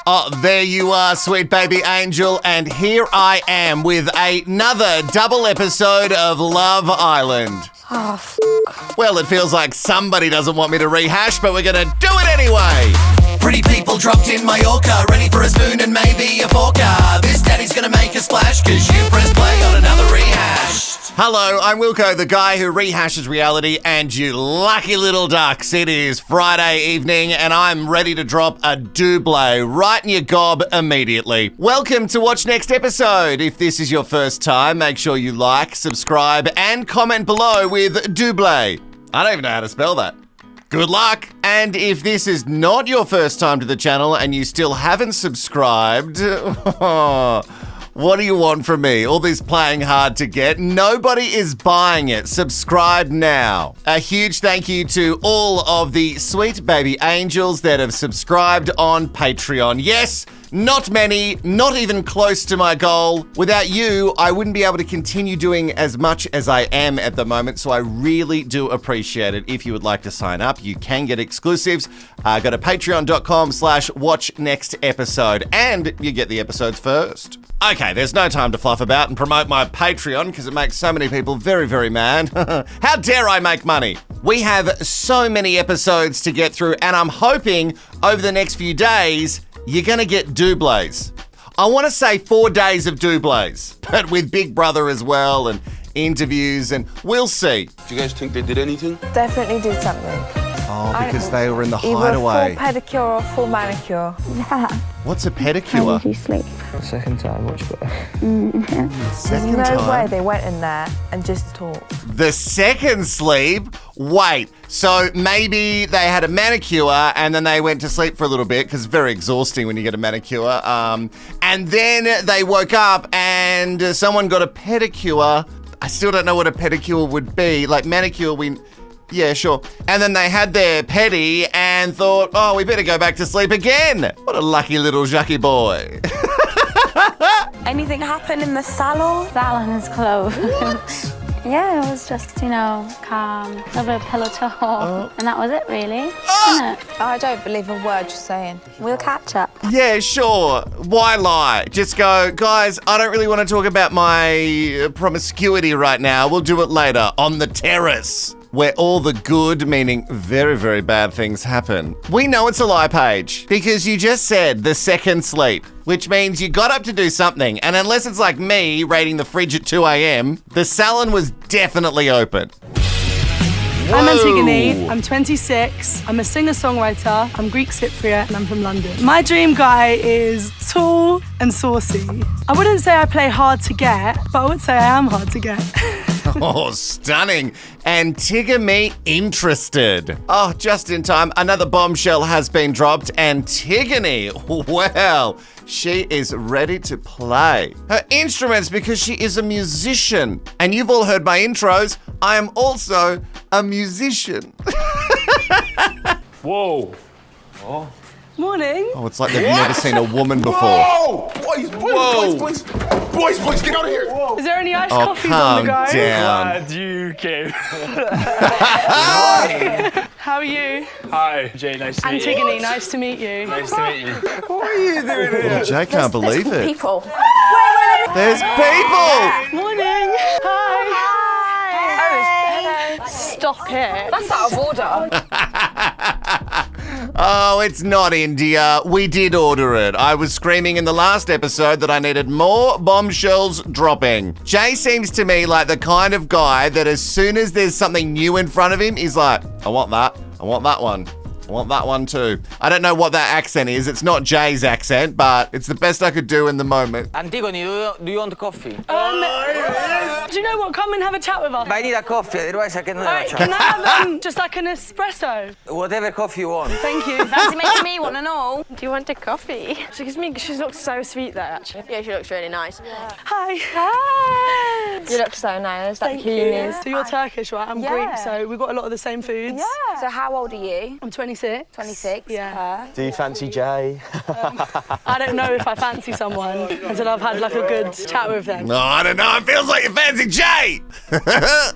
Oh, there you are, sweet baby angel, and here I am with another double episode of Love Island. Oh, f***. Well, it feels like somebody doesn't want me to rehash, but we're gonna do it anyway. Pretty people dropped in Mallorca, ready for a spoon and maybe a forker. This daddy's gonna make a splash, cause you press play on another Rehashed. Hello, I'm Wilko, the guy who rehashes reality, and you lucky little ducks, it is Friday evening and I'm ready to drop a double right in your gob immediately. Welcome to Watch Next Episode. If this is your first time, make sure you like, subscribe, and comment below with double. I don't even know how to spell that. Good luck! And if this is not your first time to the channel and you still haven't subscribed, what do you want from me? All this playing hard to get. Nobody is buying it. Subscribe now. A huge thank you to all of the sweet baby angels that have subscribed on Patreon. Yes, not many, not even close to my goal. Without you, I wouldn't be able to continue doing as much as I am at the moment, so I really do appreciate it. If you would like to sign up, you can get exclusives. Go to patreon.com/watchnextepisode and you get the episodes first. Okay, there's no time to fluff about and promote my Patreon because it makes so many people very, very mad. How dare I make money? We have so many episodes to get through and I'm hoping over the next few days, you're gonna get doubles. I wanna say 4 days of doubles, but with Big Brother as well and interviews and we'll see. Do you guys think they did anything? Definitely did something. Oh, because they were in the Either hideaway. a full pedicure or a full manicure. Yeah. What's a How pedicure? did you sleep? Second time, much better. Second No time? way they went in there and just talked. The second sleep? Wait, so maybe they had a manicure and then they went to sleep for a little bit because it's very exhausting when you get a manicure. And then they woke up and someone got a pedicure. I still don't know what a pedicure would be. Like manicure, yeah, sure. And then they had their pedi and thought, oh, we better go back to sleep again. What a lucky little Jackie boy. Anything happen in the salon? Salon is closed. Yeah, it was just, calm, a little bit of pillow talk, and that was it, really. Isn't it? I don't believe a word you're saying. We'll catch up. Yeah, sure. Why lie? Just go, guys, I don't really want to talk about my promiscuity right now. We'll do it later on the terrace, where all the good, meaning very, very bad things happen. We know it's a lie, Paige, because you just said the second sleep, which means you got up to do something. And unless it's like me raiding the fridge at 2 a.m., the salon was definitely open. Whoa. I'm Antigone, I'm 26, I'm a singer-songwriter, I'm Greek Cypriot, and I'm from London. My dream guy is tall and saucy. I wouldn't say I play hard to get, but I would say I am hard to get. Oh, stunning. Antigone interested. Oh, just in time, another bombshell has been dropped. Antigone, well, she is ready to play her instruments because she is a musician. And you've all heard my intros. I am also a musician. Whoa. Oh. Morning. Oh, it's like they've never seen a woman before. Whoa! Boys, get out of here! Whoa. Is there any iced Oh, coffees on the calm go? down. Glad you came. How are you? Hi, Jay, nice to meet you. Antigone, nice to meet you. Nice to meet you. What are you doing here? Oh, Jay can't believe it. People. There's people. Morning. Hi. Hello. Stop it. That's out of order. Oh, it's not India. We did order it. I was screaming in the last episode that I needed more bombshells dropping. Jay seems to me like the kind of guy that as soon as there's something new in front of him, he's like, I want that. I want that one. I want that one too. I don't know what that accent is. It's not Jay's accent, but it's the best I could do in the moment. Antigone, do you want coffee? Do you know what? Come and have a chat with us. I need a coffee, otherwise I cannot Alright, chat. can I have just like an espresso? Whatever coffee you want. Thank you. Fancy making me one and all. Do you want a coffee? She looks so sweet there, actually. Yeah, she looks really nice. Hi. Hi. You look so nice. That Thank you. cuteness. So you're Turkish, right? I'm Greek, so we've got a lot of the same foods. Yeah. So how old are you? I'm 26. 26. Yeah. Do you fancy Jay? I don't know if I fancy someone until I've had like a good chat with them. No, I don't know. It feels like you fancy Jay.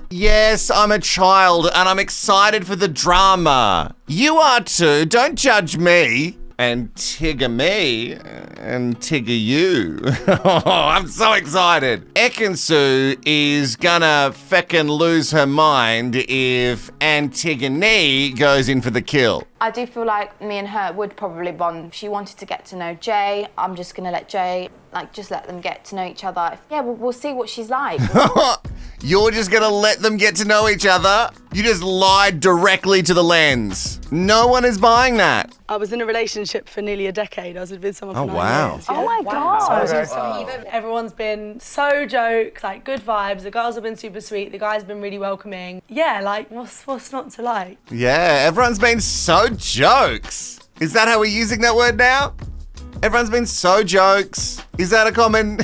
Yes, I'm a child and I'm excited for the drama. You are too. Don't judge me. Antigone and Tigger you. I'm so excited. Ekansu is gonna feckin' lose her mind if Antigone goes in for the kill. I do feel like me and her would probably bond. If she wanted to get to know Jay, I'm just gonna let Jay, just let them get to know each other. Yeah, we'll see what she's like. You're just gonna let them get to know each other? You just lied directly to the lens. No one is buying that. I was in a relationship for nearly a decade. I was with someone for 9 wow. years. Oh my God. So I was with someone. Everyone's been so jokes, good vibes. The girls have been super sweet. The guys have been really welcoming. Yeah, what's not to like? Yeah, everyone's been so jokes. Is that how we're using that word now? Everyone's been so jokes. Is that a common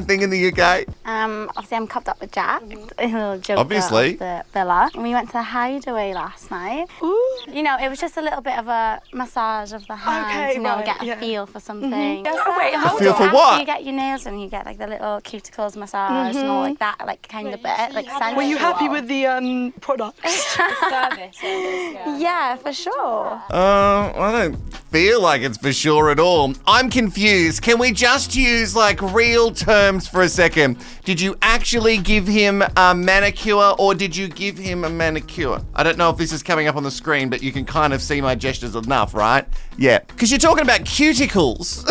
thing in the UK? Obviously I'm cupped up with Jack, a little joker Obviously. of the villa. And we went to the Hideaway last night. Ooh. You know, it was just a little bit of a massage of the hands, get a feel for something. Oh, wait, hold Feel on. for what? You get your nails and you get the little cuticles massage and all like that, kind of bit, sensual. Were you happy with the product? Service, Yeah, for sure. I don't feel like it's for sure at all. I'm confused. Can we just use real terms for a second? Did you actually give him a manicure or did you give him a manicure? I don't know if this is coming up on the screen, but you can kind of see my gestures enough, right? Yeah, because you're talking about cuticles.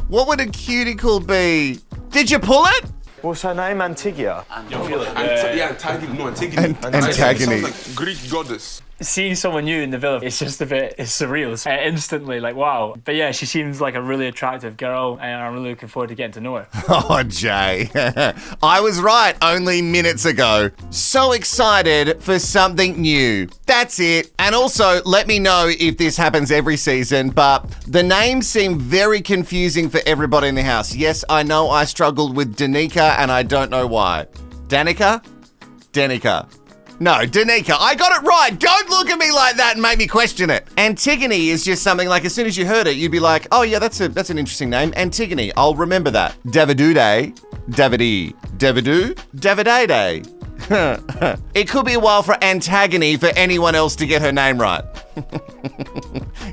What would a cuticle be? Did you pull it? What's her name? Antigua? Antigone. Antagony. Sounds like Greek goddess. Seeing someone new in the villa, it's just it's surreal. It's instantly wow. But yeah, she seems like a really attractive girl and I'm really looking forward to getting to know her. Oh, Jay. I was right only minutes ago. So excited for something new. That's it. And also, let me know if this happens every season, but the names seem very confusing for everybody in the house. Yes, I know I struggled with Danica and I don't know why. Danica? No, Danica. I got it right. Don't look at me like that and make me question it. Antigone is just something as soon as you heard it, you'd be like, oh yeah, that's an interesting name. Antigone. I'll remember that. Davidude. Davide. Davidu. Davidade. It could be a while for Antagony for anyone else to get her name right.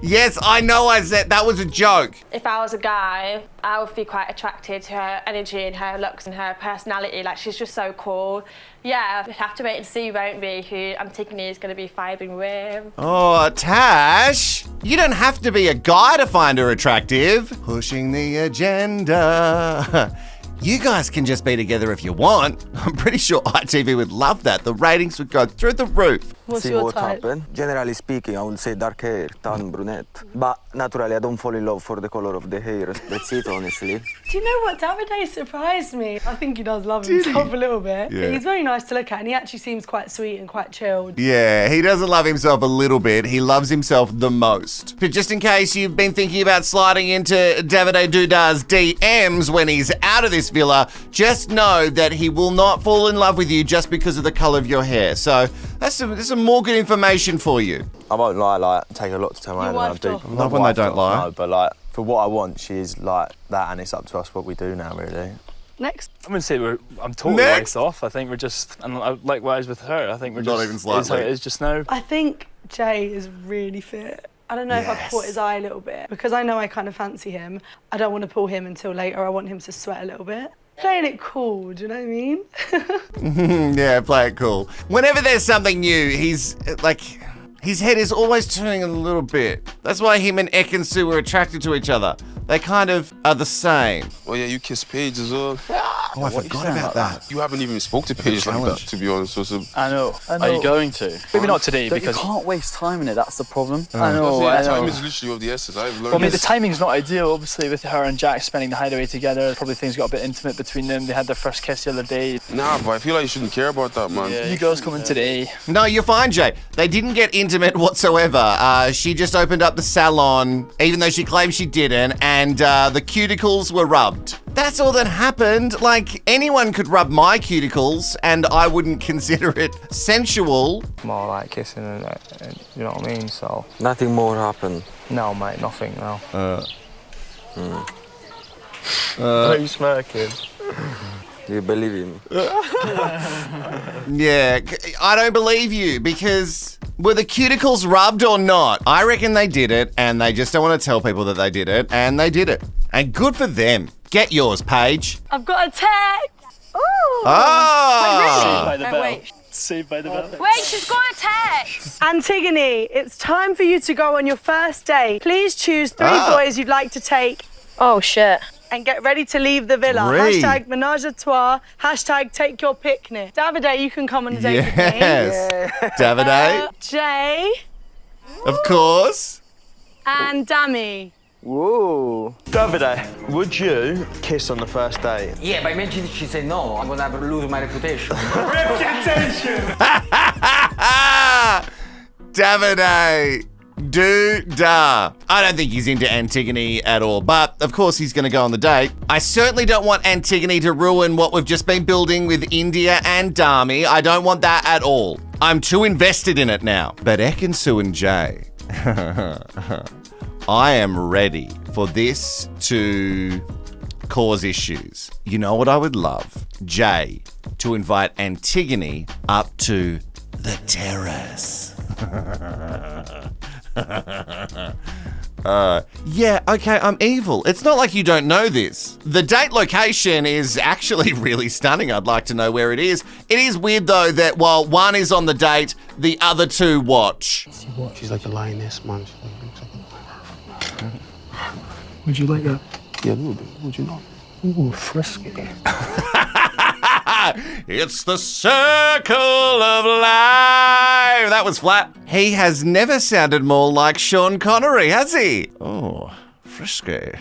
Yes, I know I said that was a joke. If I was a guy, I would be quite attracted to her energy and her looks and her personality. She's just so cool. Yeah, we have to wait and see, won't we, who Antigone is going to be vibing with. Oh, Tash, you don't have to be a guy to find her attractive. Pushing the agenda. You guys can just be together if you want. I'm pretty sure ITV would love that. The ratings would go through the roof. What's your type? Generally speaking, I would say dark hair, tan brunette. But naturally, I don't fall in love for the color of the hair. That's it, honestly. Do you know what? Davide surprised me. I think he does love himself a little bit. Yeah. He's very nice to look at and he actually seems quite sweet and quite chilled. Yeah, he doesn't love himself a little bit. He loves himself the most. But just in case you've been thinking about sliding into Davide Duda's DMs when he's out of this villa, just know that he will not fall in love with you just because of the colour of your hair. So that's some more good information for you. I won't lie, take a lot to tell my Your hand. wife does. Love when they don't lie. No, but for what I want, she's like that, and it's up to us what we do now, really. Next. I wouldn't say I'm totally Next. off. I think we're just, and likewise with her, I think we're Not just, even slightly. is how it is just now. I think Jay is really fit. I don't know if I've caught his eye a little bit. Because I know I kind of fancy him, I don't want to pull him until later. I want him to sweat a little bit. Playing it cool, do you know what I mean? Yeah, play it cool. Whenever there's something new, he's his head is always turning a little bit. That's why him and Ekansu were attracted to each other. They kind of are the same. Oh yeah, you kiss Paige as well. Oh, I forgot about that. You haven't even spoke to Paige like that, to be honest. So I know. Are you going to? Maybe not today because you can't waste time in it. That's the problem. I know. time is literally of the essence. I've learned. Well, I mean, the timing's not ideal, obviously, with her and Jack spending the hideaway together. Probably things got a bit intimate between them. They had their first kiss the other day. Nah, but I feel like you shouldn't care about that, man. Yeah, you girls coming today. No, you're fine, Jay. They didn't get intimate whatsoever. She just opened up the salon, even though she claimed she didn't, and the cuticles were rubbed. That's all that happened. Anyone could rub my cuticles, and I wouldn't consider it sensual. More like kissing, and you know what I mean? So. Nothing more happened. No, mate, nothing, no. Are you smirking? Do you believe him? Yeah, I don't believe you because Were the cuticles rubbed or not? I reckon they did it, and they just don't want to tell people that they did it, and they did it. And good for them. Get yours, Paige. I've got a text. Ooh. Oh! Saved by the bell. Wait. Saved by the bell. Wait, she's got a text. Antigone, it's time for you to go on your first date. Please choose 3 boys you'd like to take. Oh, shit. And get ready to leave the villa. Three. Hashtag menage a trois. Hashtag take your picnic. Davide, you can come on a date with me. Yes. Davide, Jay of course. and Dami. Whoa. Davide, would you kiss on the first date? Yeah, but imagine she said no, I'm gonna lose my reputation. Davide. Do-da. I don't think he's into Antigone at all, but of course he's going to go on the date. I certainly don't want Antigone to ruin what we've just been building with India and Dami. I don't want that at all. I'm too invested in it now. But Ekin-Su and Jay, I am ready for this to cause issues. You know what I would love? Jay to invite Antigone up to the terrace. Yeah, okay, I'm evil. It's not like you don't know this. The date location is actually really stunning. I'd like to know where it is. It is weird, though, that while one is on the date, the other two watch. She's like a lioness, man. Would you like that? Yeah, a little bit. Would you not? Ooh, frisky. It's the circle of life. That was flat. He has never sounded more like Sean Connery, has he? Oh, frisky.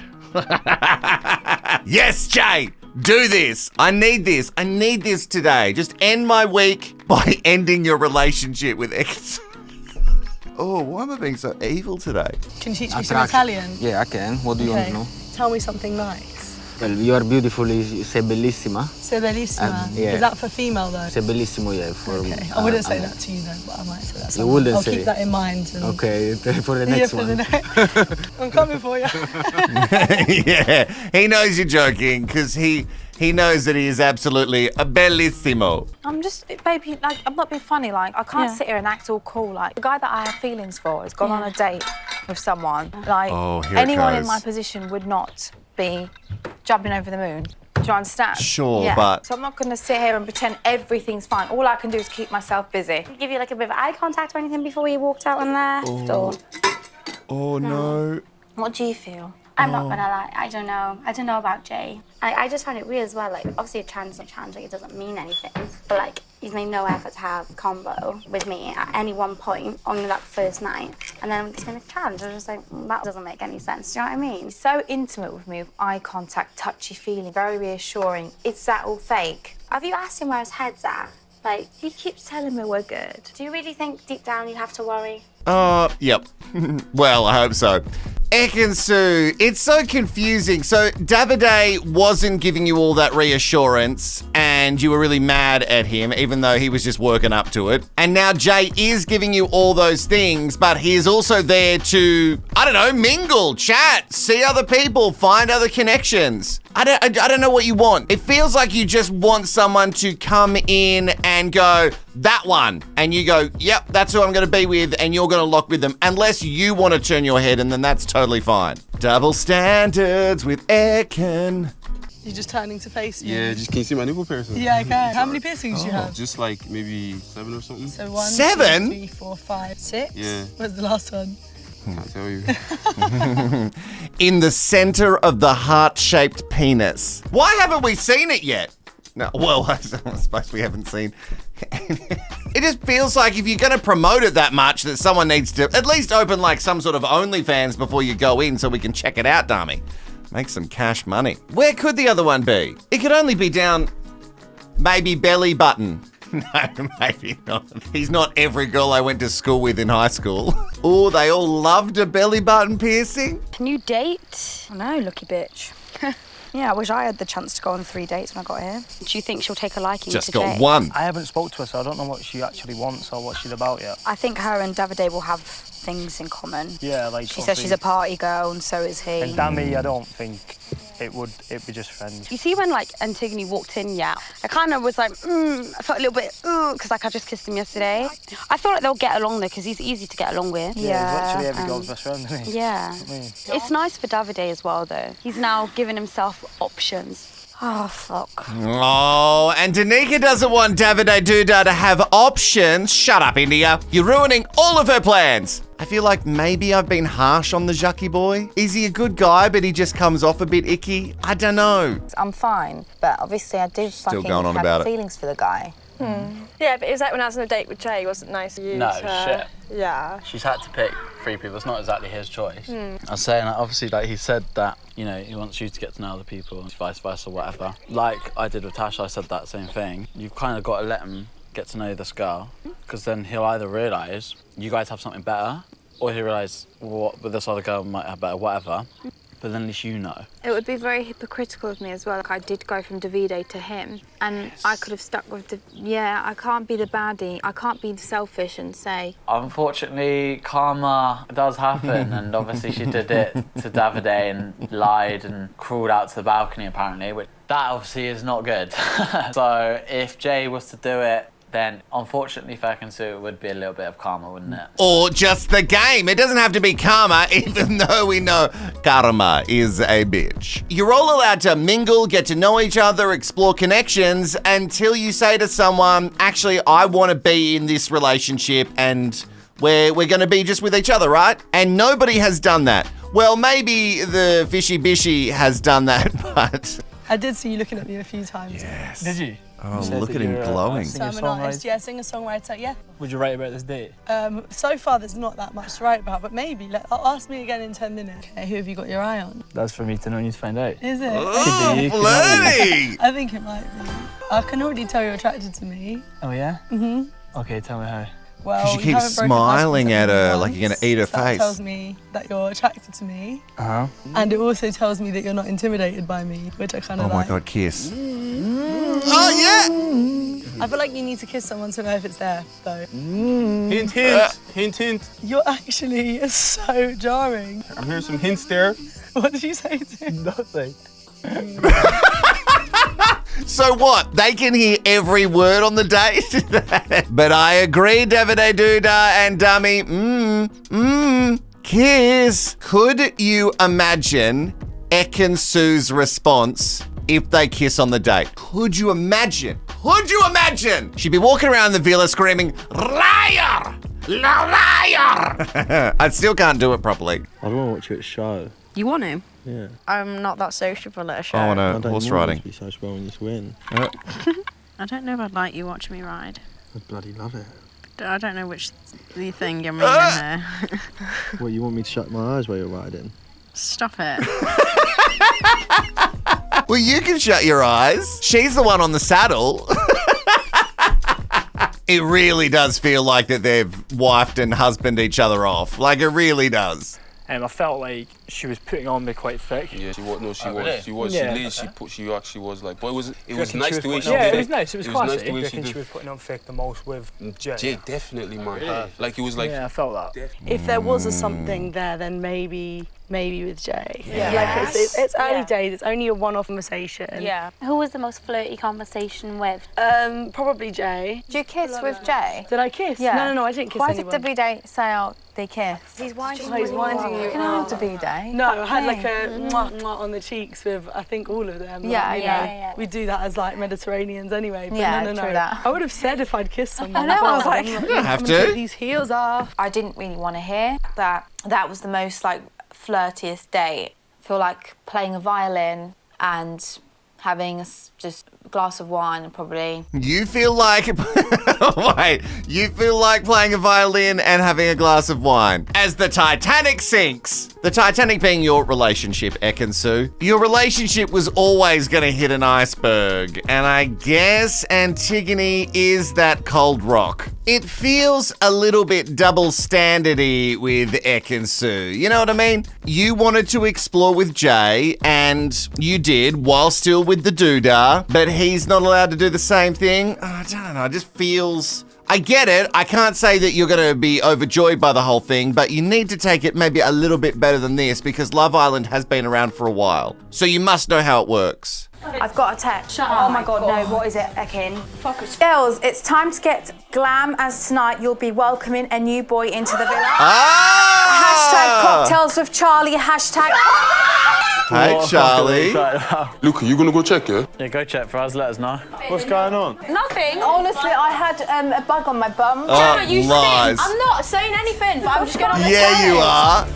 Yes, Jay, do this. I need this. I need this today. Just end my week by ending your relationship with X. Oh, why am I being so evil today? Can you teach me some Italian? Yeah, I can. What do you want to know? Tell me something nice. Well, you are beautiful, sei bellissima. Sei bellissima. Yeah. Is that for female though? Sei bellissimo, yeah. For, Okay. I wouldn't say that to you though, but I might say that. You wouldn't I'll say keep it. that in mind. And Okay, for the next one. I'm coming for you. Yeah, he knows you're joking because he knows that he is absolutely a bellissimo. I'm just, baby, like, I'm not being funny. Like, I can't sit here and act all cool. Like, the guy that I have feelings for has gone on a date with someone. Like, anyone in my position would not be jumping over the moon. Do you understand? Sure, but... So I'm not going to sit here and pretend everything's fine. All I can do is keep myself busy. Give you like a bit of eye contact or anything before you walked out and left? Or... Oh, no. What do you feel? I'm not gonna lie, I don't know. I don't know about Jay. I just find it weird as well, like, obviously a chance, like, it doesn't mean anything. But, like, he's made no effort to have combo with me at any one point on that first night. And then it's been a chance. I'm just like, that doesn't make any sense, do you know what I mean? He's so intimate with me, with eye contact, touchy feeling, very reassuring. Is that all fake? Have you asked him where his head's at? Like, He keeps telling me we're good. do you really think deep down you'd have to worry? Yep. Well, I hope so. Ekin-Su, it's so confusing. So Davide wasn't giving you all that reassurance and you were really mad at him, even though he was just working up to it. And now Jay is giving you all those things, but he is also there to, I don't know, mingle, chat, see other people, find other connections. I don't know what you want. It feels like you just want someone to come in and go, that one. And you go, yep, that's who I'm going to be with, and you're going to lock with them. Unless you want to turn your head, and then that's totally fine. Double standards with Ekin. You're just turning to face me. Yeah, just can you see my nipple piercing? Yeah, I can. How many piercings do you have? Just like maybe 7 or something. So 1, 7? 2, 3, 4, 5, 6? Yeah. Where's the last one? Can't tell you. In the center of the heart-shaped penis. Why haven't we seen it yet? No, well, I suppose we haven't seen. It just feels like if you're going to promote it that much that someone needs to at least open like some sort of OnlyFans before you go in so we can check it out, Dami. Make some cash money. Where could the other one be? It could only be down maybe belly button. No, maybe not. He's not every girl I went to school with in high school. Oh, they all loved a belly button piercing. Can you date? I know, lucky bitch. Yeah, I wish I had the chance to go on 3 dates when I got here. Do you think she'll take a liking Just to got Jay? one. I haven't spoke to her, so I don't know what she actually wants or what she's about yet. I think her and Davide will have things in common. Yeah, like She says she's a party girl and so is he. And Dami, I don't think it'd be just friends. You see when like Antigone walked in, I kind of was like, I felt a little bit, because like I just kissed him yesterday. I feel like they'll get along though, because he's easy to get along with. Yeah, he's literally every girl's best friend, isn't he? Yeah. It's nice for Davide as well though. He's now given himself options. Oh, fuck. Oh, and Danica doesn't want Davide Duda to have options. Shut up, India. You're ruining all of her plans. I feel like maybe I've been harsh on the Jackie boy. Is he a good guy, but he just comes off a bit icky? I don't know. I'm fine, but obviously I do Still going on about it. feelings for the guy. Yeah, but it was like when I was on a date with Jay, it wasn't nice of you shit. Yeah. She's had to pick 3 people. It's not exactly his choice. I was saying, like, obviously, like, he said that, you know, he wants you to get to know other people, vice versa, whatever. Like I did with Tasha, I said that same thing. You've kind of got to let him get to know this girl, because then he'll either realise you guys have something better, or he'll realise what with this other girl might have better, whatever. But then at least you know. It would be very hypocritical of me as well. Like, I did go from Davide to him, and I could have stuck with I can't be the baddie. I can't be selfish and say. Unfortunately, karma does happen, and obviously she did it to Davide and lied and crawled out to the balcony apparently, which that obviously is not good. So if Jay was to do it, then unfortunately Fekkin it would be a little bit of karma, wouldn't it? Or just the game. It doesn't have to be karma, even though we know karma is a bitch. You're all allowed to mingle, get to know each other, explore connections, until you say to someone, actually, I want to be in this relationship and we're going to be just with each other, right? And nobody has done that. Well, maybe the fishy bishy has done that, but... I did see you looking at me a few times. Yes. Did you? Oh, look at him glowing. So I'm an artist, singer-songwriter, yeah. Would you write about this date? So far, there's not that much to write about, but maybe. Ask me again in 10 minutes. Okay, who have you got your eye on? That's for me to know and you to find out. Is it? Oh, flirty! I think it might be. I can already tell you're attracted to me. Oh, yeah? Mm-hmm. Okay, tell me how. Well, you keep smiling at her like you're going to eat her that face. That tells me that you're attracted to me. Uh-huh. And it also tells me that you're not intimidated by me, which I kind of like. Oh, my God, kiss. Oh, yeah! I feel like you need to kiss someone to know if it's there, though. Hint, hint. Hint, hint. You're actually so jarring. I'm hearing some hints there. What did you say to him? Nothing. So what? They can hear every word on the date? But I agree, Davide Duda and Dummy. Kiss. Could you imagine Ekin-Su's response if they kiss on the date? Could you imagine? Could you imagine? She'd be walking around the villa screaming, liar! Liar! I still can't do it properly. I don't want to watch you at a show. You want to? Yeah. I'm not that sociable at a show. Oh, no, horse riding. I don't be sociable when you win. I don't know if I'd like you watching me ride. I bloody love it. I don't know which the thing you're meaning there. What, you want me to shut my eyes while you're riding? Stop it. Well, you can shut your eyes. She's the one on the saddle. It really does feel like that they've wifed and husbanded each other off. Like, it really does. I felt like she was putting on me quite thick. Yeah, she was. No, she was. Really? She was. Yeah. She actually was like. But it was She nice the way she did Yeah, it. it was nice. It was classy. Nice the way I she reckon did. she was putting on thick the most with Jay. Jay, definitely, man. Like it was like. Yeah, I felt that. If there was a something there, then maybe with Jay. Yeah. Like it's early days. It's only a one-off conversation. Yeah. Who was the most flirty conversation with? Probably Jay. Did you kiss with Jay? Did I kiss? Yeah. No, I didn't kiss Why anyone. did Davide say out they kissed? He's winding you. You can have Davide. No, I had like a mwah, mwah on the cheeks with I think all of them. Yeah. We do that as like Mediterraneans anyway. But Yeah, no. true that. I would have said if I'd kissed someone. I know, I was like, you don't have I'm gonna to. take these heels off. I didn't really want to hear that. That was the most like flirtiest date. I feel like playing a violin and having just a glass of wine and probably. You feel like... Wait. You feel like playing a violin and having a glass of wine. As the Titanic sinks. The Titanic being your relationship, Ekin-Su. Your relationship was always going to hit an iceberg. And I guess Antigone is that cold rock. It feels a little bit double standardy with Ekin-Su. You know what I mean? You wanted to explore with Jay, and you did, while still with the doodah, but he's not allowed to do the same thing. I don't know, it just feels I get it. I can't say that you're going to be overjoyed by the whole thing, but you need to take it maybe a little bit better than this because Love Island has been around for a while. So you must know how it works. I've got a text. Oh my god, no, what is it, Fekkin? Girls, it's time to get glam as tonight you'll be welcoming a new boy into the villa. Hashtag cocktails with Charlie, hashtag... Hey, Charlie. Luca, you gonna go check, yeah? Yeah, go check for us, let us know. What's going on? Nothing. Honestly, I had a bug on my bum. Oh, lies. I'm not saying anything, but I'm just going on the Yeah, you are.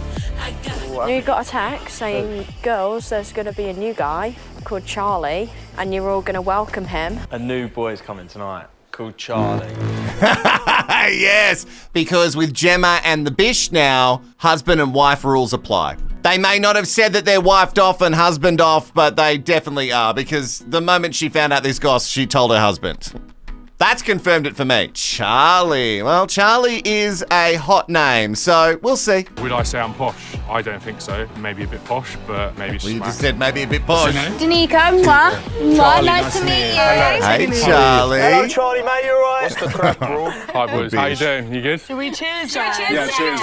You got a text saying, girls, there's going to be a new guy called Charlie, and you're all going to welcome him. A new boy's coming tonight called Charlie. Yes, because with Gemma and the Bish now, husband and wife rules apply. They may not have said that they're wifed off and husband off, but they definitely are because the moment she found out this goss, she told her husband. That's confirmed it for me. Charlie. Well, Charlie is a hot name, so we'll see. Would I say I'm posh? I don't think so. Maybe a bit posh, but maybe Well, you just said maybe a bit posh. Danica, nice to meet you. Hey, Charlie. Hello, Charlie, mate, you alright? What's the crack, bro? Hi, boys. How you doing? You good? Should we cheers, Yeah, cheers.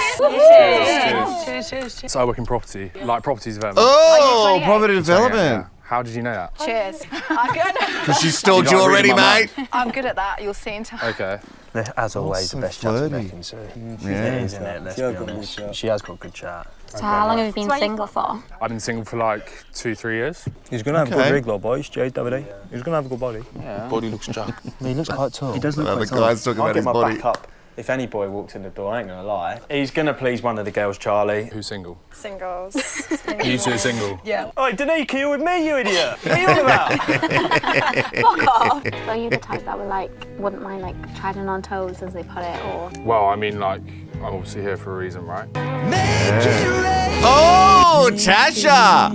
Cheers. So I work in property, like property development. Oh, property development. How did you know that? Cheers. I'm good. Because she stalked you already, mate. I'm good at that, you'll see in time. Okay. As always, the best chat to Fekkin, so Yeah. isn't it? Let's be honest. She has got good chat. So how long have you been single for? I've been single for like 2-3 years. He's gonna have a good rig, though, boys. Jay, Davide. He's gonna have a good body. Yeah. Body looks jacked. He looks quite tall. He does look Well, quite the tall. guy's talking about his body. Back up. If any boy walks in the door, I ain't gonna lie. He's gonna please one of the girls, Charlie. Who's single? Singles. You two are single? Yeah. Oh, Danica, you're with me, you idiot. What are you on about? Fuck off. So are you the type that would wouldn't mind treading on toes as they put it, or? Well, I mean, like, I'm obviously here for a reason, right? Oh, Tasha!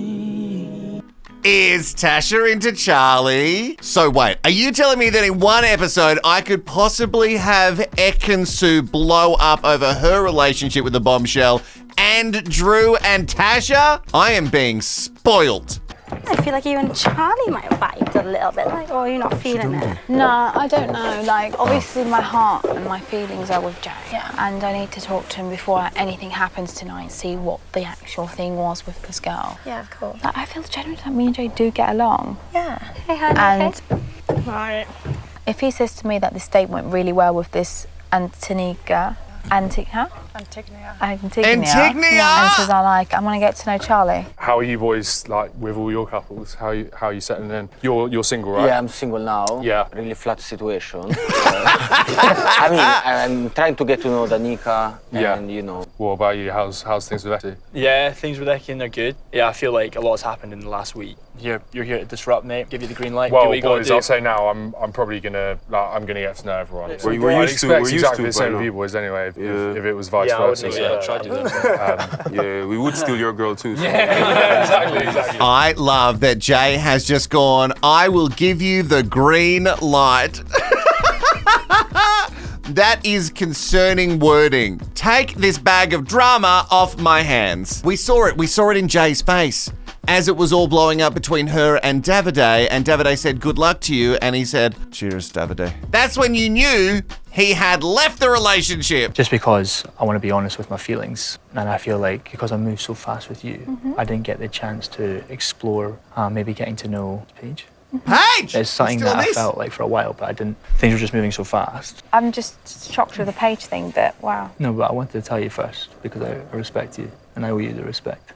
Is Tasha into Charlie? So wait, are you telling me that in one episode I could possibly have Ekin-Su blow up over her relationship with the bombshell and Drew and Tasha? I am being spoiled. I feel like you and Charlie might have vibed a little bit, or you're not feeling it. No, I don't know. Obviously my heart and my feelings are with Jay. Yeah. And I need to talk to him before anything happens tonight and see what the actual thing was with this girl. Yeah, of course. I feel genuinely like me and Jay do get along. Yeah. Hey, honey. And Right. if he says to me that this date went really well with this Antignia. And says I'm gonna get to know Charlie. How are you boys, like, with all your couples? How are you settling in? You're single, right? Yeah, I'm single now. Yeah. Really flat situation. I mean, I'm trying to get to know Danica and, you know. What about you? How's things with Etty? Yeah, things with Fekkin are good. Yeah, I feel like a lot's happened in the last week. You're here to disrupt, mate. Give you the green light. Well, do what you boys, gotta do. I'll say now, I'm probably gonna get to know everyone. We're used to exactly the same by with you now. boys anyway. If it was vice versa. Try to do that. Yeah, we would steal your girl too. So. Exactly. I love that Jay has just gone, I will give you the green light. That is concerning wording. Take this bag of drama off my hands. We saw it in Jay's face as it was all blowing up between her and Davide, and Davide said, good luck to you, and he said, cheers, Davide. That's when you knew he had left the relationship. Just because I want to be honest with my feelings, and I feel like because I moved so fast with you, I didn't get the chance to explore maybe getting to know Paige. Paige! It's something that I felt like for a while, but I didn't. Things were just moving so fast. I'm just shocked with the Paige thing, but wow. No, but I wanted to tell you first because I respect you, and I owe you the respect.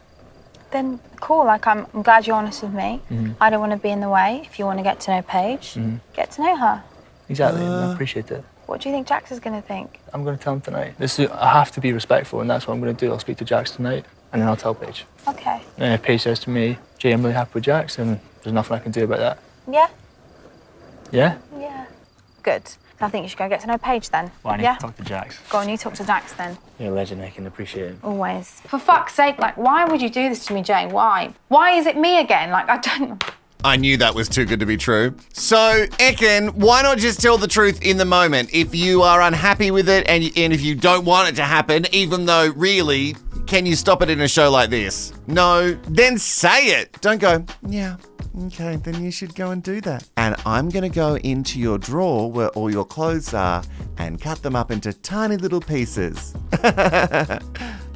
Then cool, I'm glad you're honest with me. I don't want to be in the way. If you want to get to know Paige, get to know her. Exactly, and I appreciate it. What do you think Jax is going to think? I'm going to tell him tonight. I have to be respectful, and that's what I'm going to do. I'll speak to Jax tonight, and then I'll tell Paige. Okay. And if Paige says to me, Jay, I'm really happy with Jax, and there's nothing I can do about that. Yeah? Yeah? Yeah. Good. I think you should go get to know Paige then. Well, I need to talk to Jax. Go on, you talk to Jax then. You're a legend, I can appreciate it. Always. For fuck's sake, why would you do this to me, Jay? Why? Why is it me again? I don't... I knew that was too good to be true. So, Ekin, why not just tell the truth in the moment? If you are unhappy with it and if you don't want it to happen, even though really, can you stop it in a show like this? No, then say it. Don't go, yeah. Okay, then you should go and do that. And I'm going to go into your drawer where all your clothes are and cut them up into tiny little pieces.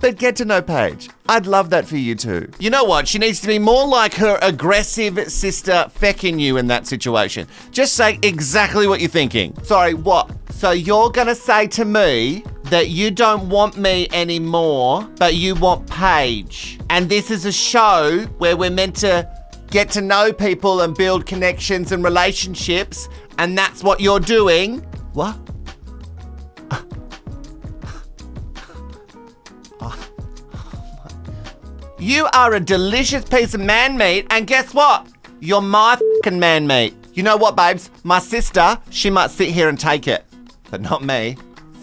But get to know Paige. I'd love that for you too. You know what? She needs to be more like her aggressive sister Fekkin you in that situation. Just say exactly what you're thinking. Sorry, what? So you're going to say to me that you don't want me anymore, but you want Paige. And this is a show where we're meant to get to know people and build connections and relationships, and that's what you're doing? What? You are a delicious piece of man meat, and guess what? You're my fucking man meat. You know what, babes? My sister, she might sit here and take it, but not me.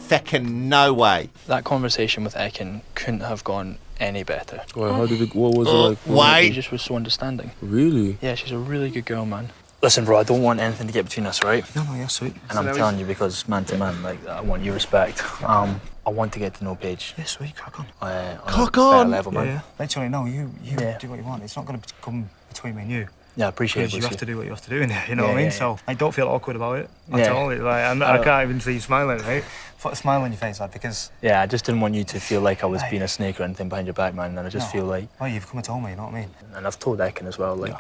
Fekkin, no way. That conversation with Ekin couldn't have gone any better. Well, how did it? What was it like? Wait. She just was so understanding. Really? Yeah, she's a really good girl, man. Listen, bro, I don't want anything to get between us, right? No, yeah, sweet. And I'm telling you because man to man, like, I want your respect. I want to get to know Paige. Yeah, sweet, crack on. Cock on! Level, man. Yeah. Literally, no, you do what you want. It's not going to come between me and you. Yeah, I appreciate it. You have to do what you have to do in there, you know what I mean? So I don't feel awkward about it at all. Like, I can't even see you smiling, right? Put a smile on your face, like, because... Yeah, I just didn't want you to feel like I was being a snake or anything behind your back, man. And I just feel like... Well, you've come and told me, you know what I mean? And I've told Ekin as well, like...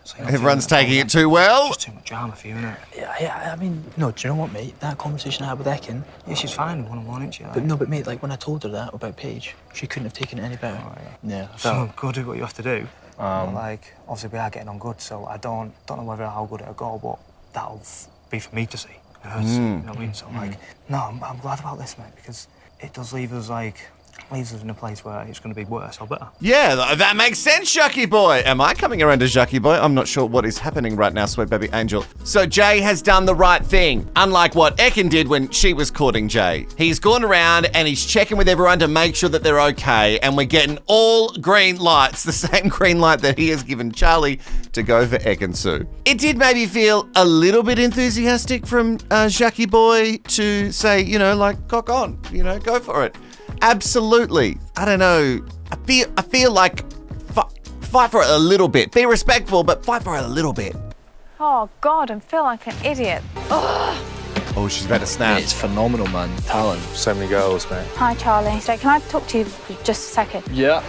So everyone's taking it too well. It's just too much drama for you, isn't it? Yeah, I mean, no, do you know what, mate? That conversation I had with Ekin... Yeah, she's fine one-on-one, isn't she? Like? But no, but mate, like, when I told her that about Paige, she couldn't have taken it any better. Oh, yeah. So go do what you have to do. But, like, obviously we are getting on good, so I don't know whether how good it'll go, but that'll be for me to see. It hurts, you know what I mean? So, like, no, I'm glad about this, mate, because it does leave us in a place where it's going to be worse or better. Yeah, that makes sense, Jackie boy. Am I coming around to Jackie boy? I'm not sure what is happening right now, sweet baby angel. So Jay has done the right thing, unlike what Ekin did when she was courting Jay. He's gone around and he's checking with everyone to make sure that they're okay, and we're getting all green lights, the same green light that he has given Charlie to go for Ekin Sue. It did maybe feel a little bit enthusiastic from Jackie boy to say, you know, like, cock on, you know, go for it. Absolutely. I don't know. I feel like fight for it a little bit. Be respectful, but fight for it a little bit. Oh, God, I feel like an idiot. Ugh. Oh, she's about to snap. It's phenomenal, man. Talent. So many girls, man. Hi, Charlie. So can I talk to you for just a second? Yeah.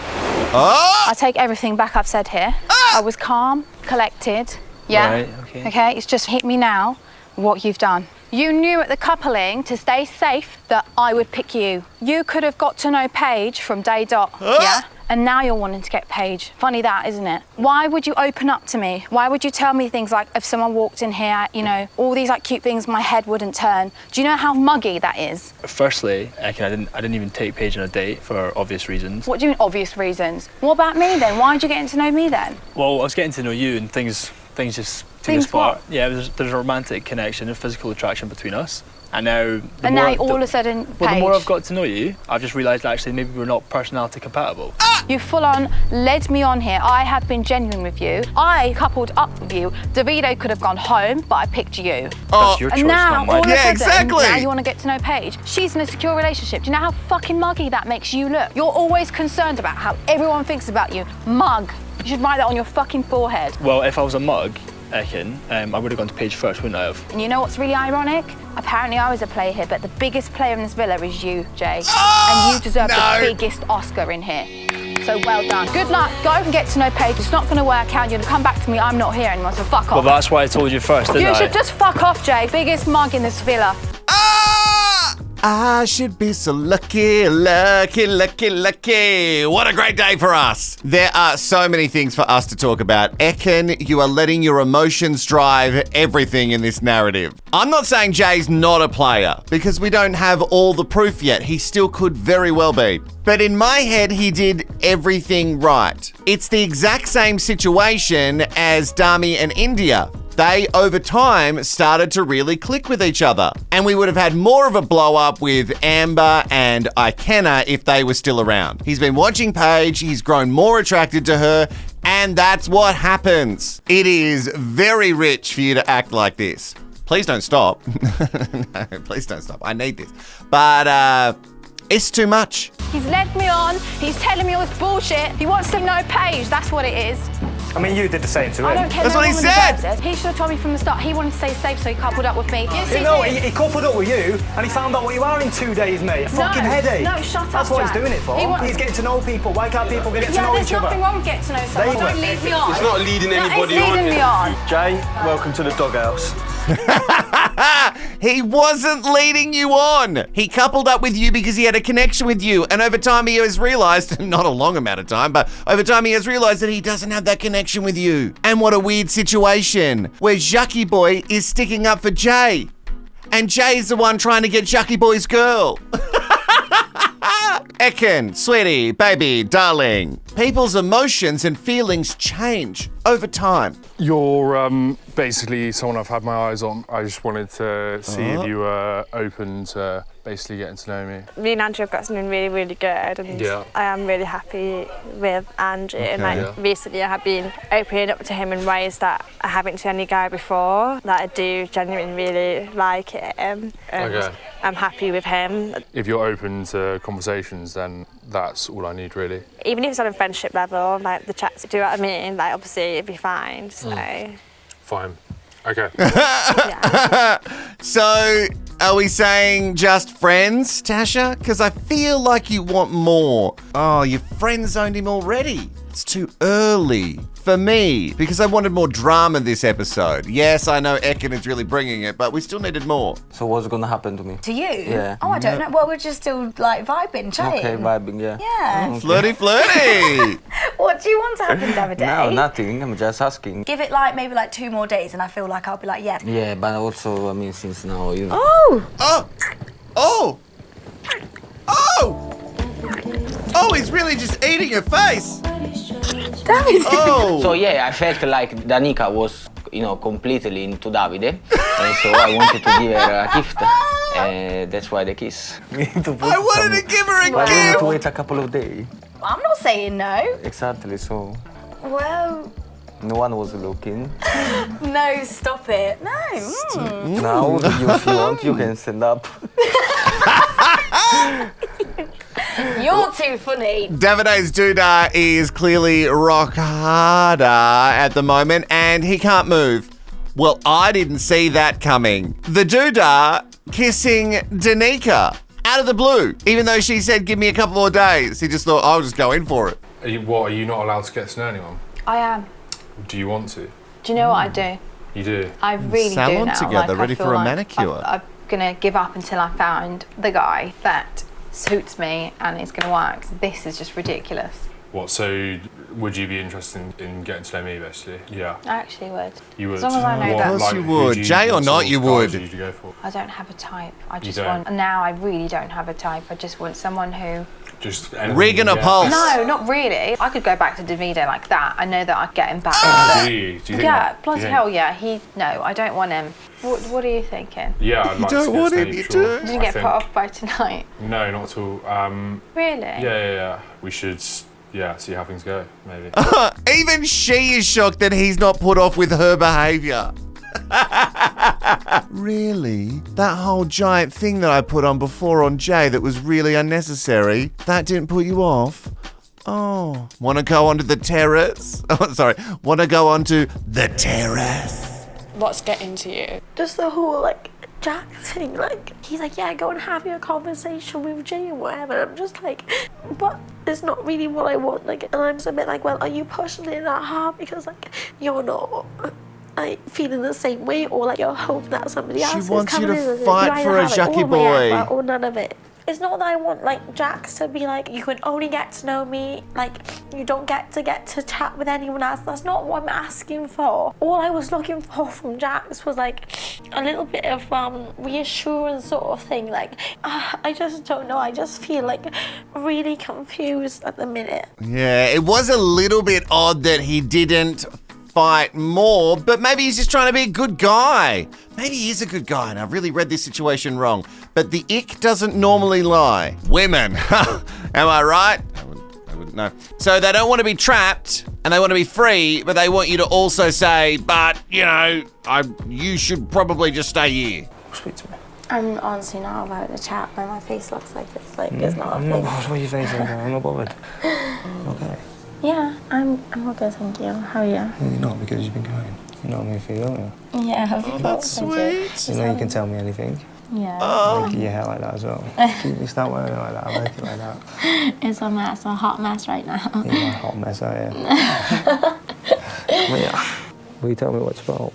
Oh! I take everything back I've said here. I was calm, collected. Yeah? Right, okay. Okay, it's just hit me now what you've done. You knew at the coupling, to stay safe, that I would pick you. You could have got to know Paige from day dot, yeah? And now you're wanting to get Paige. Funny that, isn't it? Why would you open up to me? Why would you tell me things like, if someone walked in here, you know, all these like cute things, my head wouldn't turn. Do you know how muggy that is? Firstly, Ekin, I didn't even take Paige on a date for obvious reasons. What do you mean obvious reasons? What about me then? Why did you get to know me then? Well, I was getting to know you and things just took us apart. Yeah, there's a romantic connection and physical attraction between us. And now... all of a sudden, Paige. Well, the more I've got to know you, I've just realised actually maybe we're not personality compatible. You full on led me on here. I have been genuine with you. I coupled up with you. Davide could have gone home, but I picked you. That's your choice, and now, not mine. all of a sudden, exactly. Now you want to get to know Paige. She's in a secure relationship. Do you know how fucking muggy that makes you look? You're always concerned about how everyone thinks about you. Mug. You should write that on your fucking forehead. Well, if I was a mug, Ekin, I would have gone to Paige first, wouldn't I have? And you know what's really ironic? Apparently I was a player here, but the biggest player in this villa is you, Jay. And you deserve the biggest Oscar in here. So well done. Good luck. Go and get to know Paige. It's not going to work out. You're going to come back to me. I'm not here anymore, so fuck off. Well, that's why I told you first, didn't I? You should just fuck off, Jay. Biggest mug in this villa. I should be so lucky, lucky, lucky, lucky. What a great day for us. There are so many things for us to talk about. Ekin, you are letting your emotions drive everything in this narrative. I'm not saying Jay's not a player, because we don't have all the proof yet. He still could very well be. But in my head, he did everything right. It's the exact same situation as Dami and India. They, over time, started to really click with each other. And we would have had more of a blow-up with Amber and Ikenna if they were still around. He's been watching Paige, he's grown more attracted to her, and that's what happens. It is very rich for you to act like this. Please don't stop. No, please don't stop. I need this. But, it's too much. He's led me on. He's telling me all this bullshit. He wants to know Paige. That's what it is. I mean, you did the same to him. I don't care. That's no what he woman said. deserves it. He should have told me from the start. He wanted to stay safe, so he coupled up with me. Yes, You know, he coupled up with you, and he found out what you are in 2 days, mate. A fucking headache. No, shut up, That's what Jack. he's doing it for. He's getting to know people. Why can't people get to know each other? Yeah, there's nothing wrong with getting to know someone. Don't lead me on. It's not leading anybody on. It's leading me on. Jay, welcome to the doghouse. He wasn't leading you on. He coupled up with you because he had a connection with you. And over time he has realized, not a long amount of time, but over time he has realized that he doesn't have that connection with you. And what a weird situation where Jackie Boy is sticking up for Jay. And Jay's the one trying to get Jackie Boy's girl. Fekkin, sweetie, baby, darling. People's emotions and feelings change over time. You're basically someone I've had my eyes on. I just wanted to see if you were open to basically getting to know me. Me and Andrew have got something really, really good, and I am really happy with Andrew. And recently I have been opening up to him in ways that I haven't to any guy before, that I do genuinely really like him. And I'm happy with him. If you're open to conversations, then that's all I need, really. Even if it's on a friendship level, like the chats, do you know what I mean? Like, obviously it'd be fine, so. Fine. Okay. So, are we saying just friends, Tasha? Because I feel like you want more. Oh, you friend zoned him already. It's too early for me because I wanted more drama this episode. Yes, I know Fekkin is really bringing it, but we still needed more. So what's gonna happen to me? To you? Yeah. Oh, I don't know. Well, we're just still like vibing, chatting. Okay, vibing, yeah. Yeah. Okay. Flirty, flirty. What do you want to happen, Davide? No, nothing. I'm just asking. Give it like maybe like 2 more days, and I feel like I'll be like, yeah. Yeah, but also, I mean, since now you. Oh. Oh. Oh. Oh. Oh, he's really just eating her face. Oh. So yeah, I felt like Danica was, you know, completely into Davide, and so I wanted to give her a gift. That's why the kiss. I wanted to give her a Why gift. didn't you wait a couple of days? I'm not saying no. Exactly. So Well. no one was looking. No, stop it. No. Now, if you want, you can stand up. You're too funny. Davide's doodah is clearly rock harder at the moment and he can't move. Well, I didn't see that coming. The doodah kissing Danica out of the blue. Even though she said, give me a couple more days. He just thought, I'll just go in for it. Are you not allowed to get to know anyone? I am. Do you want to? Do you know what I do? You do? I really Salon do now. together, like, ready I feel for a like manicure. I'm gonna give up until I found the guy that suits me and it's gonna work. This is just ridiculous. What, so would you be interested in getting to know me, basically? Yeah. I actually would. You would? As long as I know Of that. course you would. Jay or not, you would. What you go for? I don't have a type. I just don't? want. Now I really don't have a type. I just want someone who. Just Regan or Pulse? No, not really. I could go back to Davide like that. I know that I'd get him back. Do you think Yeah, that? bloody hell yeah. No, I don't want him. What are you thinking? Yeah, I'd like to don't get want to know him, you, you sure. do? Did you get put off by tonight? No, not at all. Really? Yeah. We should, see how things go, maybe. Even she is shocked that he's not put off with her behaviour. Really? That whole giant thing that I put on before on Jay that was really unnecessary, that didn't put you off? Oh, want to go onto the terrace? Oh, sorry, want to go onto the terrace? What's getting to you? Just the whole like Jack thing, like he's like, yeah, go and have your conversation with Jay and whatever. And I'm just like, but it's not really what I want. Like, and I'm just a bit like, well, are you pushing it that hard because like you're not like feeling the same way, or like you're hoping that somebody else is wants you coming to in and fight you for either a have it Jackie all my boy. effort or none of it. It's not that I want like Jax to be like, you can only get to know me, like you don't get to chat with anyone else. That's not what I'm asking for. All I was looking for from Jax was like a little bit of reassurance sort of thing. Like I just don't know. I just feel like really confused at the minute. Yeah, it was a little bit odd that he didn't fight more, but maybe he's just trying to be a good guy. Maybe he is a good guy and I've really read this situation wrong. But the ick doesn't normally lie. Women, am I right? I wouldn't know. So they don't want to be trapped and they want to be free, but they want you to also say, but, you know, you should probably just stay here. Speak to me. I'm honestly not about the chat, but my face looks like it's like it's not. I'm not bothered with your face. I'm not bothered. Okay. Yeah, I'm all good, thank you. How are you? Well, you're not, because you've been crying. You know what I mean for you, don't you? Yeah, Oh, that's sweet. You know you can tell me anything. Yeah. I like your hair like that as well. You start wearing it like that, I like it like that. It's a mess, a hot mess right now. You're a hot mess out here. Well, yeah. Will you tell me what it's about?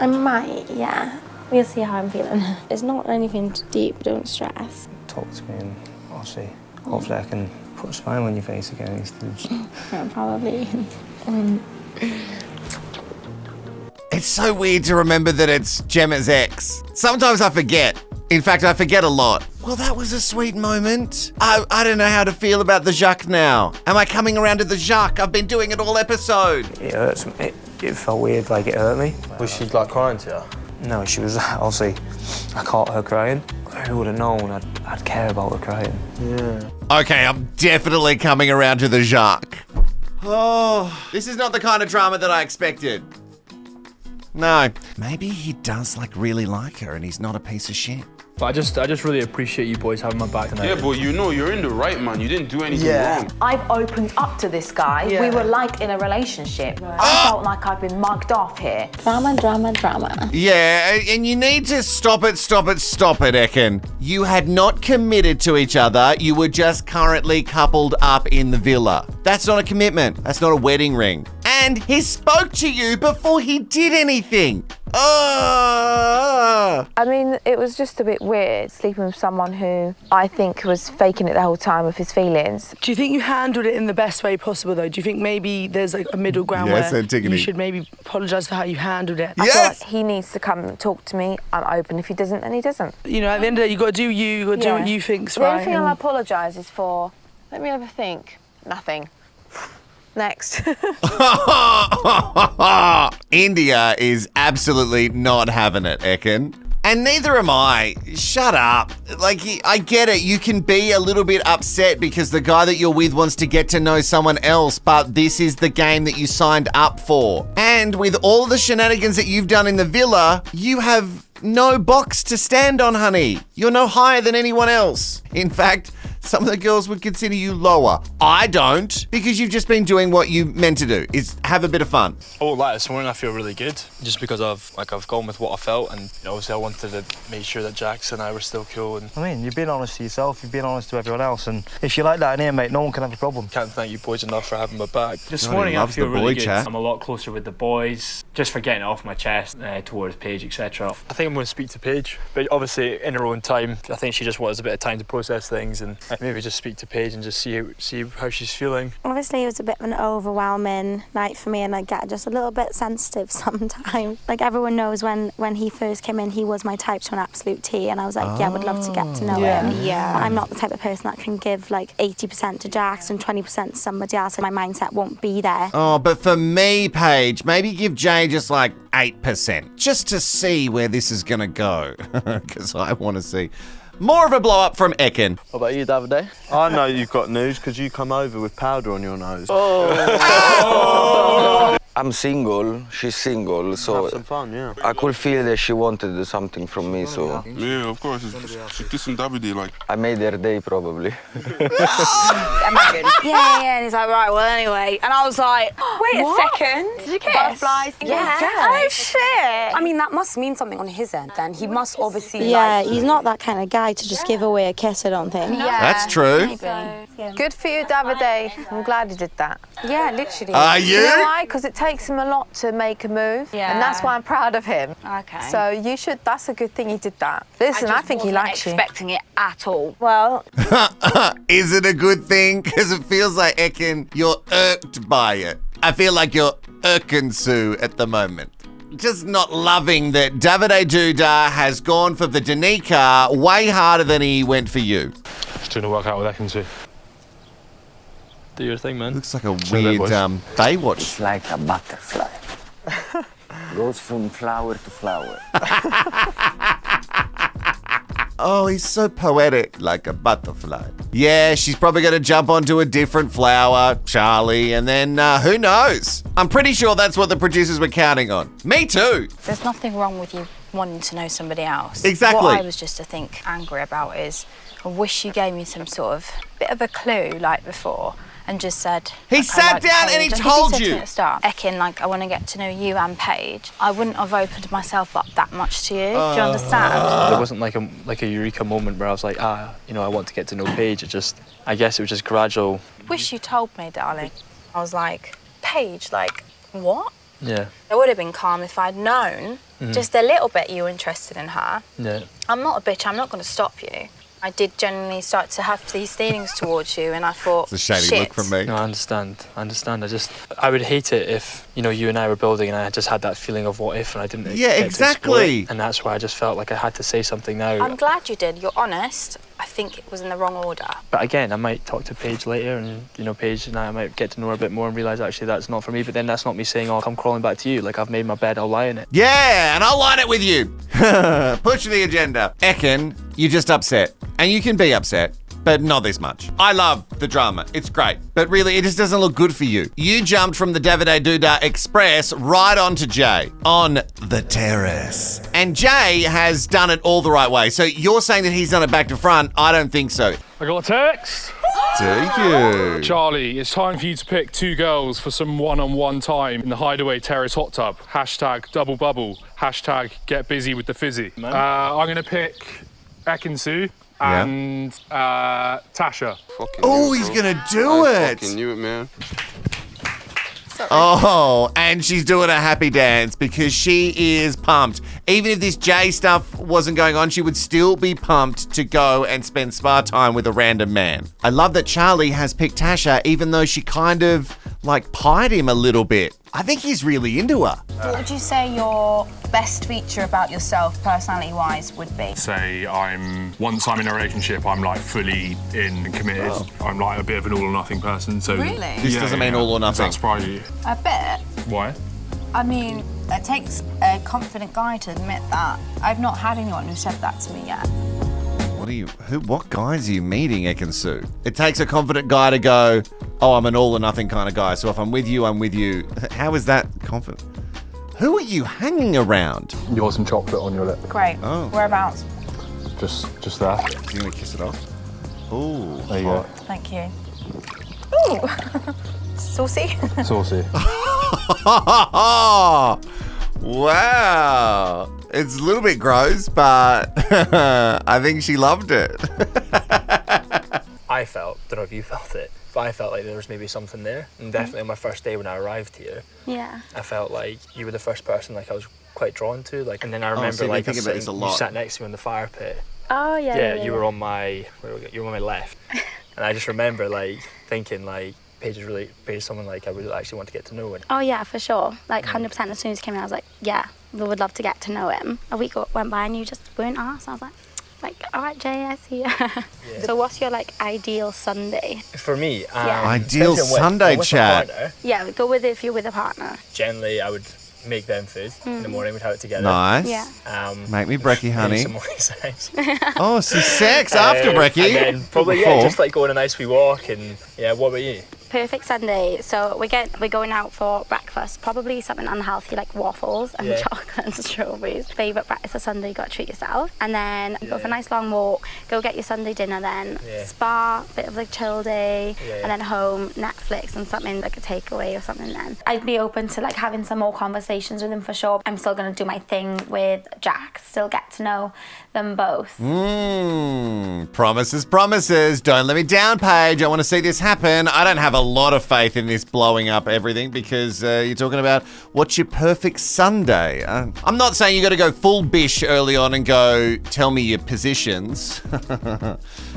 I might, yeah. We'll see how I'm feeling. It's not anything too deep, don't stress. Talk to me and I'll see. Hopefully I can put a smile on your face again instead. Yeah, probably. It's so weird to remember that it's Gemma's ex. Sometimes I forget. In fact, I forget a lot. Well, that was a sweet moment. I don't know how to feel about the Jacques now. Am I coming around to the Jacques? I've been doing it all episode. It hurts me. It felt weird, like it hurt me. Was she like crying to you? No, she was, obviously, I caught her crying. Who would have known I'd care about her crying? Yeah. Okay, I'm definitely coming around to the Jacques. Oh, this is not the kind of drama that I expected. No, maybe he does really like her and he's not a piece of shit. But I just really appreciate you boys having my back tonight. Yeah, but you know, you're in the right, man. You didn't do anything wrong. I've opened up to this guy. Yeah. We were in a relationship. Right. I felt like I've been mugged off here. Drama, drama, drama. Yeah, and you need to stop it, Ekin. You had not committed to each other. You were just currently coupled up in the villa. That's not a commitment. That's not a wedding ring. And he spoke to you before he did anything. I mean, it was just a bit weird sleeping with someone who I think was faking it the whole time with his feelings. Do you think you handled it in the best way possible, though? Do you think maybe there's a middle ground where you should maybe apologise for how you handled it? I feel like he needs to come and talk to me. I'm open. If he doesn't, then he doesn't. You know, at the end of the day, you got to do you. You got to do what you think's The right. only thing I'll apologise is for. Let me have a think. Nothing. Next. India is absolutely not having it, Ekin. And neither am I. Shut up. I get it. You can be a little bit upset because the guy that you're with wants to get to know someone else, but this is the game that you signed up for. And with all the shenanigans that you've done in the villa, you have no box to stand on, honey. You're no higher than anyone else. In fact, some of the girls would consider you lower. I don't, because you've just been doing what you meant to do, is have a bit of fun. I won't lie, this morning I feel really good, just because I've gone with what I felt, and obviously I wanted to make sure that Jax and I were still cool. And I mean, you've been honest to yourself, you've been honest to everyone else, and if you like that in here, mate, no one can have a problem. Can't thank you boys enough for having my back. This God, morning he I loves feel the really boy good. chat. I'm a lot closer with the boys, just for getting it off my chest towards Paige, etc. I think I'm going to speak to Paige, but obviously in her own time. I think she just wants a bit of time to process things, and maybe just speak to Paige and just see how she's feeling. Obviously, it was a bit of an overwhelming night for me, and I get just a little bit sensitive sometimes. Everyone knows when he first came in, he was my type to an absolute T, and I was like, yeah, I would love to get to know him. Yeah. I'm not the type of person that can give 80% to Jax and 20% to somebody else, and my mindset won't be there. Oh, but for me, Paige, maybe give Jay just 8%, just to see where this is gonna go, because I want to see more of a blow up from Ekin. What about you, Davide? I know you've got news because you come over with powder on your nose. I'm single, she's single, so Have some fun, yeah. I could feel that she wanted something from me, so Yeah, of course. She's kissing Davide, I made her day probably. Imagine. Yeah, and he's like, right, well, anyway. And I was like, wait a second. Did you kiss? Butterflies. Yeah. Oh, shit. I mean, that must mean something on his end then. He must obviously He's not that kind of guy to just give away a kiss, I don't think. Yeah. That's true. Maybe. Good for you, Davide. I'm glad he did that. Yeah, literally. Are you? You know why? Because it takes him a lot to make a move. Yeah. And that's why I'm proud of him. Okay. So that's a good thing he did that. Listen, I think he likes you. Expecting it at all. Well, Is it a good thing? Because it feels like, Ekin, you're irked by it. I feel like you're irkin-sue at the moment. Just not loving that Davide Duda has gone for the Danica way harder than he went for you. Just doing a workout with Ekin too. Do your thing, man. Looks like a weird Baywatch. It's like a butterfly. Goes from flower to flower. Oh, he's so poetic, like a butterfly. Yeah, she's probably going to jump onto a different flower, Charlie, and then who knows? I'm pretty sure that's what the producers were counting on. Me too. there's nothing wrong with you wanting to know somebody else. Exactly. What I was just, angry about is I wish you gave me some sort of bit of a clue like before. and just said... He sat down and he told you. At the start, Fekkin, like, I want to get to know you and Paige. I wouldn't have opened myself up that much to you. Do you understand? There wasn't like a eureka moment where I was like, you know, I want to get to know Paige. I guess it was just gradual. Wish you told me, darling. I was like, Paige, like, what? Yeah. It would have been calm if I'd known just a little bit you were interested in her. Yeah. I'm not a bitch, I'm not going to stop you. I did genuinely start to have these feelings towards you, and I thought, it's a shady look from me. No, I understand. I would hate it if, you know, you and I were building and I just had that feeling of what if and I didn't get to explore it. And that's why I just felt like I had to say something now. I'm glad you did, you're honest. I think it was in the wrong order. But again, I might talk to Paige later and, you know, Paige and I might get to know her a bit more and realise actually that's not for me. But then that's not me saying, oh, I'm crawling back to you. Like, I've made my bed, I'll lie in it. Yeah, and I'll lie in it with you. Push the agenda. Fekkin, you're just upset. And you can be upset, but not this much. I love the drama. It's great. But really, it just doesn't look good for you. You jumped from the Davide Duda Express right onto Jay on the terrace. And Jay has done it all the right way. So you're saying that he's done it back to front. I don't think so. I got a text. Do you? Charlie, it's time for you to pick 2 girls for some one-on-one time in the Hideaway Terrace hot tub. # double bubble. # get busy with the fizzy. I'm going to pick Ekin-Su and Tasha. Oh, he's going to do it. I fucking knew it, man. Oh, and she's doing a happy dance because she is pumped. Even if this Jay stuff wasn't going on, she would still be pumped to go and spend spa time with a random man. I love that Charlie has picked Tasha, even though she kind of, like, pied him a little bit. I think he's really into her. What would you say your best feature about yourself, personality-wise, would be? Say once I'm in a relationship, I'm like fully in and committed. Oh. I'm like a bit of an all or nothing person. So Really? This doesn't mean all or nothing. Does that surprise you? A bit. Why? I mean, it takes a confident guy to admit that. I've not had anyone who said that to me yet. What guys are you meeting, Ekin-Su? It takes a confident guy to go, oh, I'm an all or nothing kind of guy. So if I'm with you, I'm with you. How is that confident? Who are you hanging around? You want some chocolate on your lip? Great. Oh. Whereabouts? Just there. So you're going to kiss it off? Oh. There you go. Thank you. Ooh. Saucy. Saucy. Wow. It's a little bit gross, but I think she loved it. I don't know if you felt it, but I felt like there was maybe something there. And definitely on my first day when I arrived here, I felt like you were the first person like I was quite drawn to. Like, and then I remember you sat next to me in the fire pit. Oh yeah. Yeah, you were on my left, and I just remember like thinking like Paige is someone like I would actually want to get to know. Oh yeah, for sure. Like 100%. As soon as he came in, I was like, yeah, we would love to get to know him. A week went by and you just weren't asked. I was like, all right, Jay, I see you. So what's your like ideal Sunday? For me, ideal Sunday chat. Yeah, go with it if you're with a partner. Generally, I would make them food in the morning. We'd have it together. Nice. Yeah. Make me brekkie, honey. Some morning sex. Oh, some sex after brekkie. And then probably just like go on a nice wee walk and what about you? Perfect Sunday. So we're going out for breakfast. Probably something unhealthy like waffles and chocolate and strawberries. Favourite breakfast of Sunday, you got to treat yourself. And then go for a nice long walk. Go get your Sunday dinner then. Spa, bit of like chill day. And then home, Netflix and something like a takeaway or something then. I'd be open to like having some more conversations with him for sure. I'm still going to do my thing with Jack. Still get to know them both. Promises. Don't let me down, Paige. I want to see this happen. I don't have a lot of faith in this blowing up everything because you're talking about what's your perfect Sunday. I'm not saying you got to go full bish early on and go tell me your positions.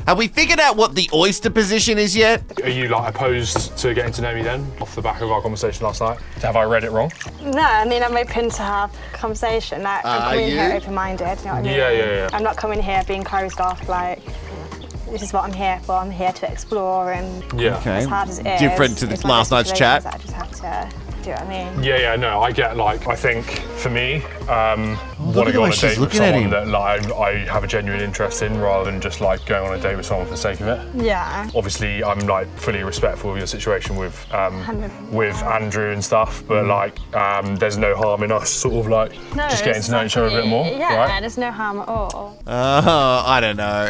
Have we figured out what the oyster position is yet? Are you like opposed to getting to know me then, off the back of our conversation last night? Have I read it wrong? No, I mean, I'm open to have a conversation. Like, I'm coming here open-minded, you know what I mean? Yeah. I'm not coming here being closed off, like, this is what I'm here for. I'm here to explore and as hard as it is. Different to last night's chat. I just have to, do you know what I mean? Yeah, no, I get like, I think for me, want to go on a she's date with looking at someone him. that like I have a genuine interest in, rather than just like going on a date with someone for the sake of it. Yeah. Obviously, I'm like fully respectful of your situation with Andrew and stuff, but like there's no harm in us sort of like just getting to know each other a bit more. Yeah, right? there's no harm at all. I don't know.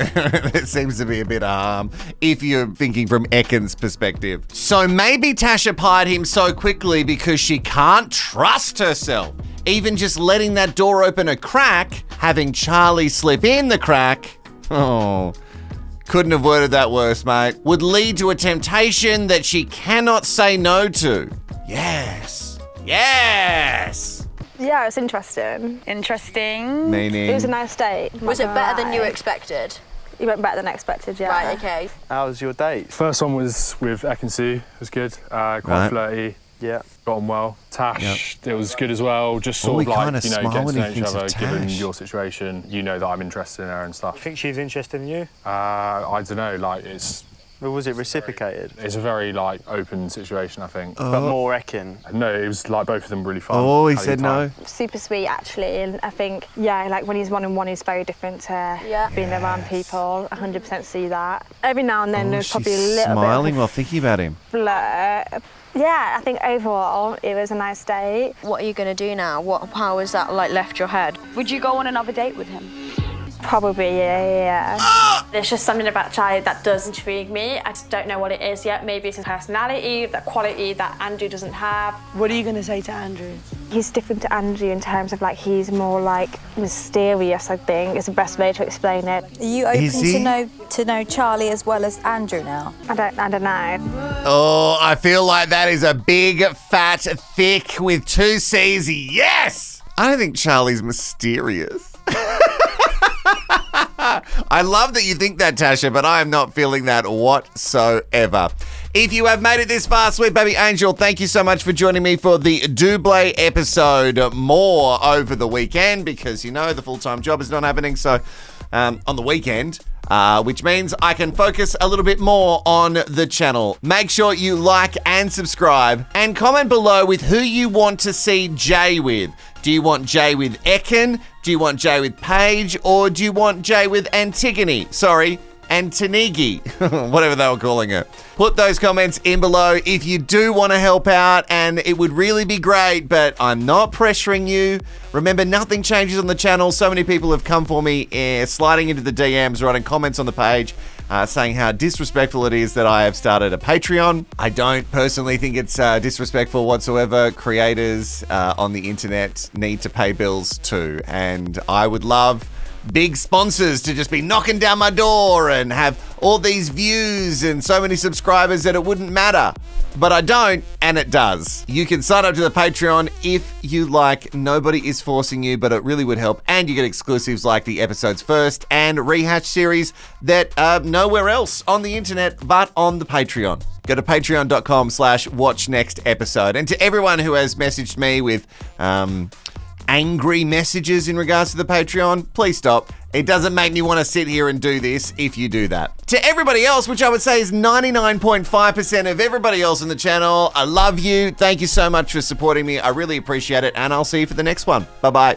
It seems to be a bit of harm if you're thinking from Fekkin's perspective. So maybe Tasha pied him so quickly because she can't trust herself. Even just letting that door open a crack, having Charlie slip in the crack, couldn't have worded that worse, mate, would lead to a temptation that she cannot say no to. Yes. Yes. Yeah, it's interesting. Interesting. Meaning? It was a nice date. Was it better than you expected? It went better than expected, yeah. Right, okay. How was your date? First one was with Ekin-Su. It was good. Quite flirty. Yeah. Got on well. Tash, it was good as well. Just sort of like, you know, get to know each other, given your situation. You know that I'm interested in her and stuff. You think she's interested in you? I don't know, like it's... Or was it reciprocated? It's a very like open situation, I think. But more Fekkin? No, it was like both of them really fun. Oh, he said no. Super sweet, actually, and I think, yeah, like when he's one-on-one, he's very different to being around people. 100% see that. Every now and then there's probably a little smiling bit while thinking about him. flirt. Yeah, I think overall it was a nice date. What are you going to do now? How has that like left your head? Would you go on another date with him? Probably, yeah. There's just something about Charlie that does intrigue me. I just don't know what it is yet. Maybe it's his personality, that quality that Andrew doesn't have. What are you going to say to Andrew? He's different to Andrew in terms of like he's more like mysterious, I think, is the best way to explain it. Are you open to know Charlie as well as Andrew now? I don't know. Oh, I feel like that is a big, fat, thick with 2 C's. Yes! I don't think Charlie's mysterious. I love that you think that, Tasha, but I am not feeling that whatsoever. If you have made it this far, sweet baby angel, thank you so much for joining me for the Double episode. More over the weekend because, you know, the full-time job is not happening. So on the weekend, which means I can focus a little bit more on the channel. Make sure you like and subscribe and comment below with who you want to see Jay with. Do you want Jay with Fekkin? Do you want Jay with Paige? Or do you want Jay with Antigone? Sorry, Antonigi, whatever they were calling her. Put those comments in below if you do want to help out, and it would really be great, but I'm not pressuring you. Remember, nothing changes on the channel. So many people have come for me, sliding into the DMs, writing comments on the page, saying how disrespectful it is that I have started a Patreon. I don't personally think it's disrespectful whatsoever. Creators on the internet need to pay bills too, and I would love big sponsors to just be knocking down my door and have all these views and so many subscribers that it wouldn't matter. But I don't, and it does. You can sign up to the Patreon if you like. Nobody is forcing you, but it really would help. And you get exclusives like the episodes first and Rehashed series that are nowhere else on the internet but on the Patreon. Go to patreon.com/watchnextepisode. And to everyone who has messaged me with angry messages in regards to the Patreon, please stop. It doesn't make me want to sit here and do this if you do that. To everybody else, which I would say is 99.5% of everybody else in the channel, I love you. Thank you so much for supporting me. I really appreciate it, and I'll see you for the next one. Bye-bye.